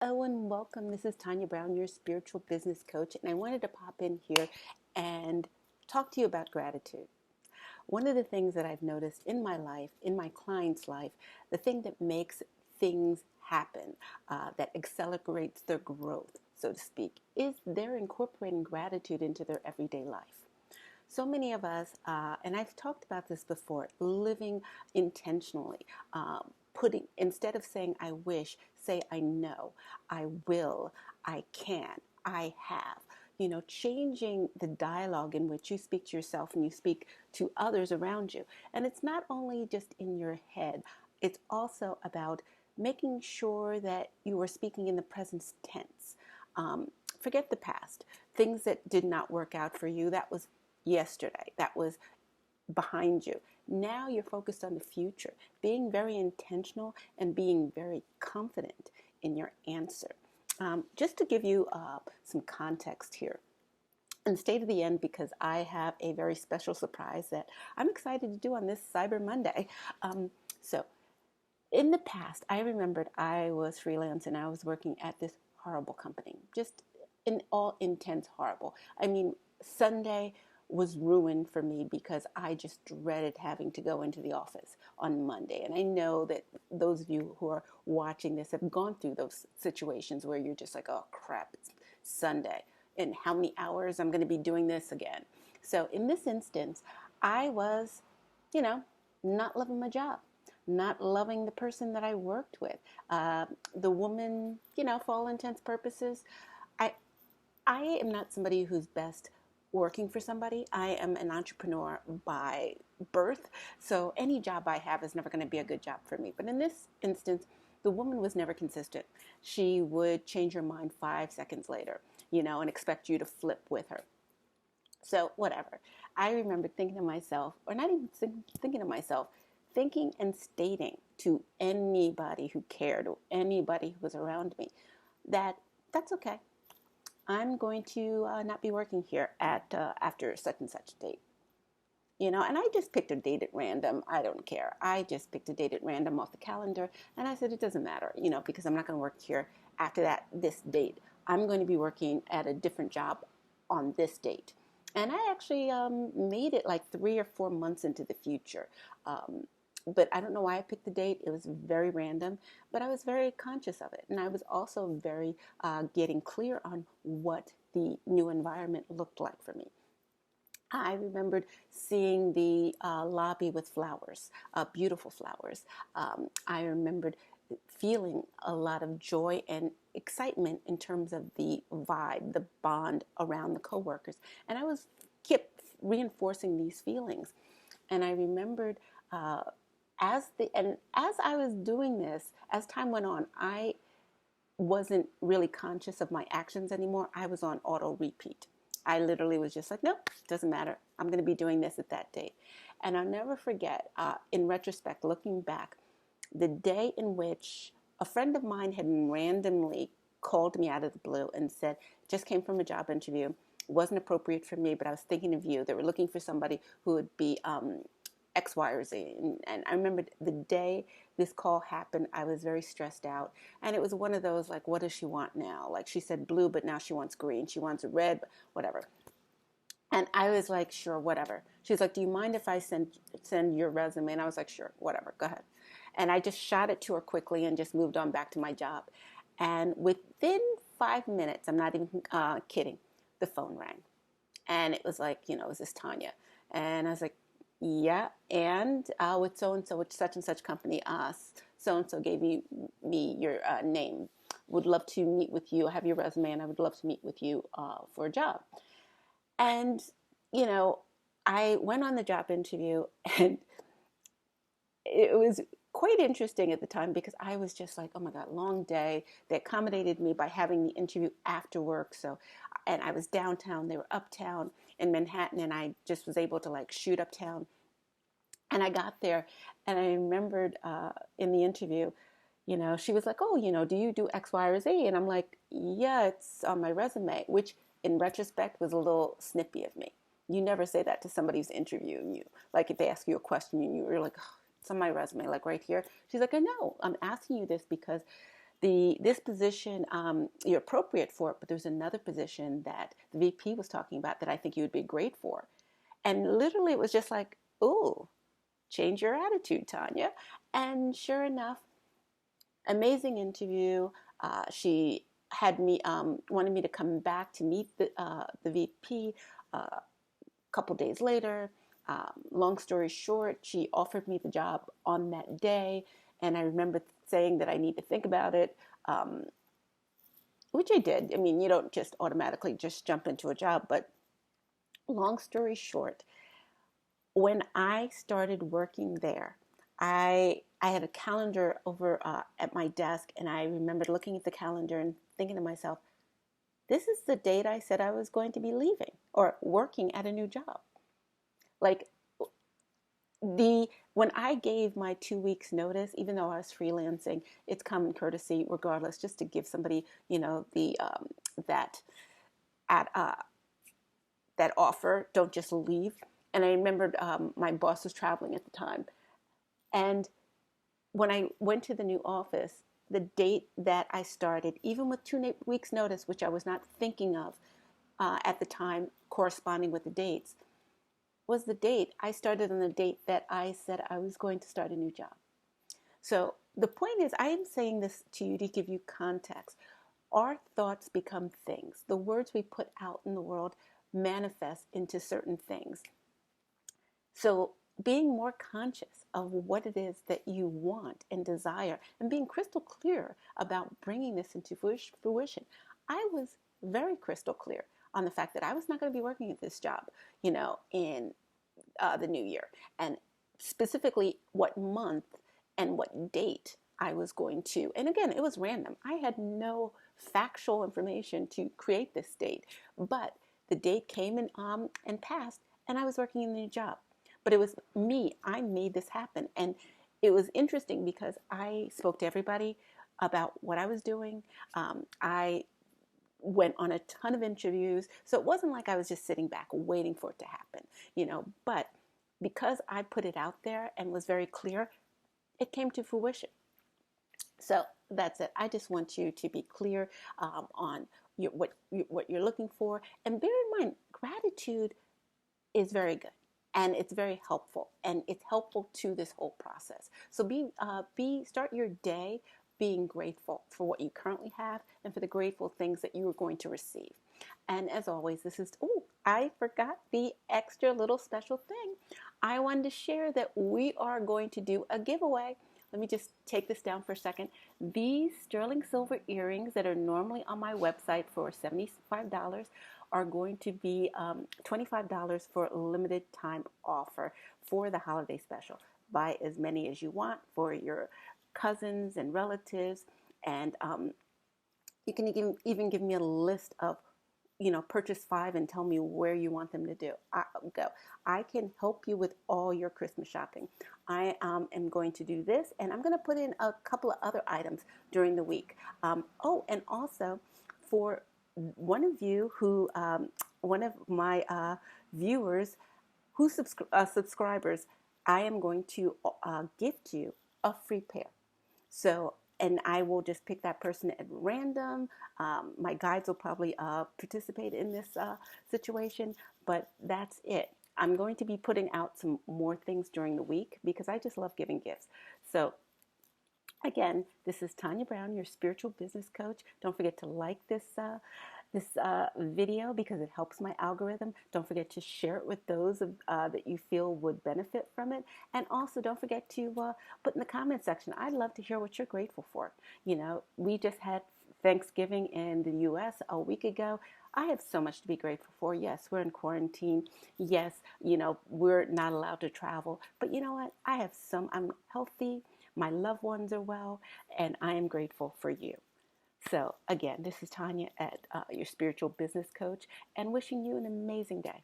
Hello and welcome. This is Tanya Brown, your spiritual business coach, and I wanted to pop in here and talk to you about gratitude. One of the things that I've noticed in my life, in my client's life, the thing that makes things happen, that accelerates their growth, so to speak, is they're incorporating gratitude into their everyday life. So many of us, and I've talked about this before, living intentionally, putting, instead of saying I wish, say I know, I will, I can, I have. Changing the dialogue in which you speak to yourself and you speak to others around you. And it's not only just in your head, it's also about making sure that you are speaking in the present tense. Forget the past, things that did not work out for you. That was yesterday. That was behind you. Now you're focused on the future, being very intentional and being very confident in your answer. Just to give you some context here, and stay to the end because I have a very special surprise that I'm excited to do on this Cyber Monday. So, in the past, I remembered I was freelance and I was working at this horrible company, just in all intents horrible. I mean, Sunday was ruined for me because I just dreaded having to go into the office on Monday. And I know that those of you who are watching this have gone through those situations where you're just like, oh crap, it's Sunday. And how many hours I'm going to be doing this again? So in this instance, I was, you know, not loving my job, not loving the person that I worked with. The woman, for all intents purposes, I I am not somebody who's best working for somebody. I am an entrepreneur by birth, so any job I have is never going to be a good job for me. But in this instance, the woman was never consistent. She would change her mind 5 seconds later, and expect you to flip with her. So, whatever. I remember thinking to myself, or not even thinking to myself, thinking and stating to anybody who cared or anybody who was around me that that's okay. I'm going to not be working here at after such and such date. And I just picked a date at random. I don't care. I just picked a date at random off the calendar, and I said it doesn't matter, because I'm not going to work here after this date. I'm going to be working at a different job on this date. And I actually made it like 3 or 4 months into the future. But I don't know why I picked the date. It was very random, but I was very conscious of it. And I was also very getting clear on what the new environment looked like for me. I remembered seeing the lobby with flowers, beautiful flowers. I remembered feeling a lot of joy and excitement in terms of the vibe, the bond around the coworkers. And I kept reinforcing these feelings. And I remembered as I was doing this, as time went on, I wasn't really conscious of my actions anymore. I was on auto repeat. I literally was just like, nope, doesn't matter. I'm going to be doing this at that date. And I'll never forget, in retrospect, looking back, the day in which a friend of mine had randomly called me out of the blue and said, just came from a job interview. It wasn't appropriate for me, but I was thinking of you. They were looking for somebody who would be X, Y, or Z. And I remember the day this call happened, I was very stressed out. And it was one of those, like, what does she want now? Like, she said blue, but now she wants green. She wants red, whatever. And I was like, sure, whatever. She's like, do you mind if I send your resume? And I was like, sure, whatever, go ahead. And I just shot it to her quickly and just moved on back to my job. And within 5 minutes, I'm not even kidding, the phone rang. And it was like, is this Tanya? And I was like, yeah, and with so-and-so, with such and such company, so-and-so gave me your name. Would love to meet with you. I have your resume, and I would love to meet with you for a job. And, I went on the job interview, and it was quite interesting at the time because I was just like, oh my God, long day. They accommodated me by having the interview after work. And I was downtown, they were uptown in Manhattan, and I just was able to like shoot uptown. And I got there, and I remembered in the interview, she was like, oh, do you do X, Y, or Z? And I'm like, yeah, it's on my resume, which in retrospect was a little snippy of me. You never say that to somebody who's interviewing you. Like if they ask you a question and you're like, oh, it's on my resume, like right here. She's like, I know, I'm asking you this because this position, you're appropriate for it, but there's another position that the VP was talking about that I think you would be great for. And literally it was just like, ooh, change your attitude, Tanya. And sure enough, amazing interview. She had me wanted me to come back to meet the VP a couple days later. Long story short, she offered me the job on that day, and I remember saying that I need to think about it, um, which I did. I mean, you don't just automatically just jump into a job, but long story short, when I started working there, I had a calendar over at my desk, and I remembered looking at the calendar and thinking to myself, "This is the date I said I was going to be leaving or working at a new job." Like the when I gave my 2 weeks notice, even though I was freelancing, it's common courtesy, regardless, just to give somebody, the that at that offer. Don't just leave. And I remembered my boss was traveling at the time, and when I went to the new office, the date that I started, even with 2 weeks notice, which I was not thinking of at the time, corresponding with the dates, was the date I started on the date that I said I was going to start a new job. So the point is, I am saying this to you to give you context. Our thoughts become things. The words we put out in the world manifest into certain things. So being more conscious of what it is that you want and desire and being crystal clear about bringing this into fruition. I was very crystal clear on the fact that I was not going to be working at this job, in the new year, and specifically what month and what date I was going to. And again, it was random. I had no factual information to create this date, but the date came and passed, and I was working in the new job. But it was me. I made this happen. And it was interesting because I spoke to everybody about what I was doing. I went on a ton of interviews. So it wasn't like I was just sitting back waiting for it to happen, But because I put it out there and was very clear, it came to fruition. So that's it. I just want you to be clear on what you're looking for. And bear in mind, gratitude is very good. And it's very helpful, and it's helpful to this whole process. So start your day being grateful for what you currently have and for the grateful things that you are going to receive. And as always, I forgot the extra little special thing. I wanted to share that we are going to do a giveaway. Let me just take this down for a second. These sterling silver earrings that are normally on my website for $75 are going to be $25 for a limited time offer for the holiday special. Buy as many as you want for your cousins and relatives, and you can even give me a list of, purchase 5 and tell me where you want them to go. I can help you with all your Christmas shopping. I am going to do this, and I'm going to put in a couple of other items during the week. And also for one of my viewers who subscribers, I am going to gift you a free pair. So, and I will just pick that person at random. My guides will probably participate in this situation, but that's it. I'm going to be putting out some more things during the week because I just love giving gifts. So again, this is Tanya Brown, your spiritual business coach. Don't forget to like this video because it helps my algorithm. Don't forget to share it with those that you feel would benefit from it. And also don't forget to put in the comment section. I'd love to hear what you're grateful for. We just had Thanksgiving in the U.S. a week ago. I have so much to be grateful for. Yes, we're in quarantine. Yes, we're not allowed to travel. But you know what? I'm healthy. My loved ones are well, and I am grateful for you. So again, this is Tanya at your spiritual business coach, and wishing you an amazing day.